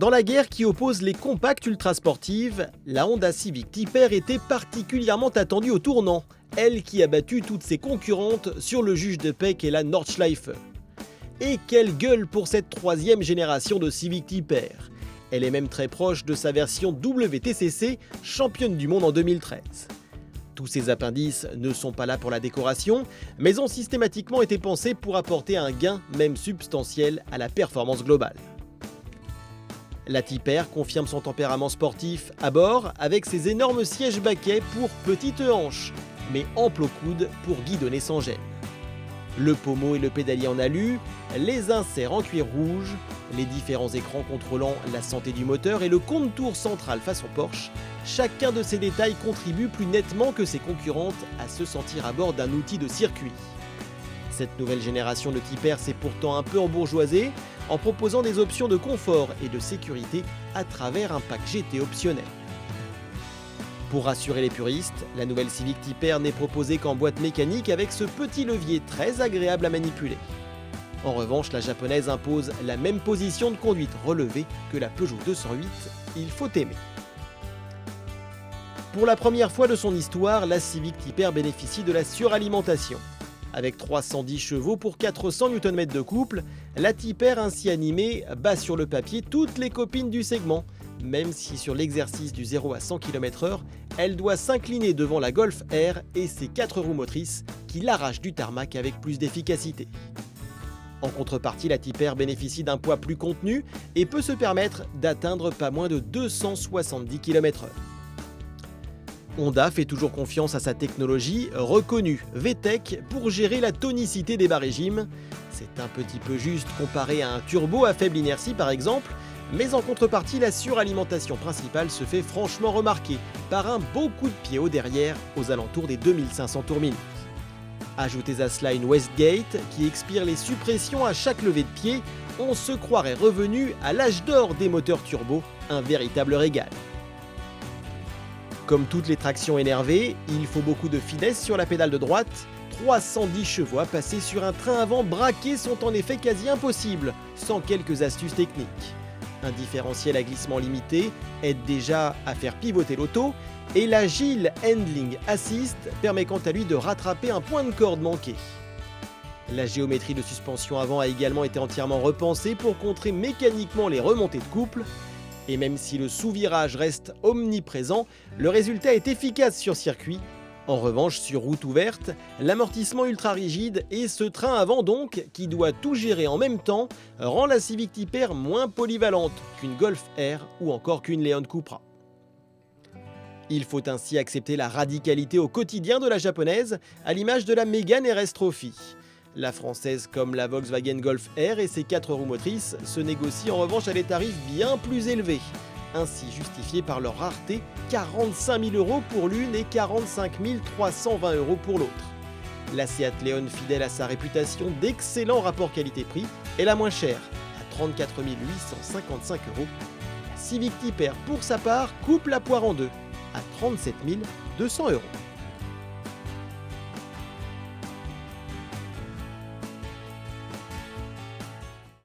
Dans la guerre qui oppose les compacts ultrasportives, la Honda Civic Type R était particulièrement attendue au tournant, elle qui a battu toutes ses concurrentes sur le juge de paix qu'est la Nordschleife. Et quelle gueule pour cette troisième génération de Civic Type R. Elle est même très proche de sa version WTCC, championne du monde en 2013. Tous ces appendices ne sont pas là pour la décoration, mais ont systématiquement été pensés pour apporter un gain, même substantiel, à la performance globale. La Type R confirme son tempérament sportif à bord avec ses énormes sièges baquets pour petites hanches, mais ample au coude pour guidonner sans gêne. Le pommeau et le pédalier en alu, les inserts en cuir rouge, les différents écrans contrôlant la santé du moteur et le compte-tours central façon Porsche, chacun de ces détails contribue plus nettement que ses concurrentes à se sentir à bord d'un outil de circuit. Cette nouvelle génération de Type R s'est pourtant un peu embourgeoisée en proposant des options de confort et de sécurité à travers un pack GT optionnel. Pour rassurer les puristes, la nouvelle Civic Type R n'est proposée qu'en boîte mécanique avec ce petit levier très agréable à manipuler. En revanche, la japonaise impose la même position de conduite relevée que la Peugeot 208, il faut aimer. Pour la première fois de son histoire, la Civic Type R bénéficie de la suralimentation. Avec 310 chevaux pour 400 Nm de couple, la Type R ainsi animée bat sur le papier toutes les copines du segment, même si sur l'exercice du 0 à 100 km/h, elle doit s'incliner devant la Golf R et ses 4 roues motrices qui l'arrachent du tarmac avec plus d'efficacité. En contrepartie, la Type R bénéficie d'un poids plus contenu et peut se permettre d'atteindre pas moins de 270 km/h. Honda fait toujours confiance à sa technologie reconnue VTEC pour gérer la tonicité des bas régimes. C'est un petit peu juste comparé à un turbo à faible inertie par exemple, mais en contrepartie, la suralimentation principale se fait franchement remarquer par un beau coup de pied au derrière aux alentours des 2500 tours minute. Ajoutez à cela une Westgate qui expire les suppressions à chaque levée de pied, on se croirait revenu à l'âge d'or des moteurs turbo, un véritable régal. Comme toutes les tractions énervées, il faut beaucoup de finesse sur la pédale de droite. 310 chevaux à passer sur un train avant braqué sont en effet quasi impossibles, sans quelques astuces techniques. Un différentiel à glissement limité aide déjà à faire pivoter l'auto, et l'Agile Handling Assist permet quant à lui de rattraper un point de corde manqué. La géométrie de suspension avant a également été entièrement repensée pour contrer mécaniquement les remontées de couple. Et même si le sous-virage reste omniprésent, le résultat est efficace sur circuit. En revanche, sur route ouverte, l'amortissement ultra rigide et ce train avant donc, qui doit tout gérer en même temps, rend la Civic Type R moins polyvalente qu'une Golf R ou encore qu'une Leon Cupra. Il faut ainsi accepter la radicalité au quotidien de la japonaise, à l'image de la Mégane RS Trophy. La française comme la Volkswagen Golf R et ses 4 roues motrices se négocient en revanche à des tarifs bien plus élevés, ainsi justifiés par leur rareté, 45 000 € pour l'une et 45 320 € pour l'autre. La Seat Leon, fidèle à sa réputation d'excellent rapport qualité-prix, est la moins chère, à 34 855 €. La Civic Type R, pour sa part, coupe la poire en deux, à 37 200 €.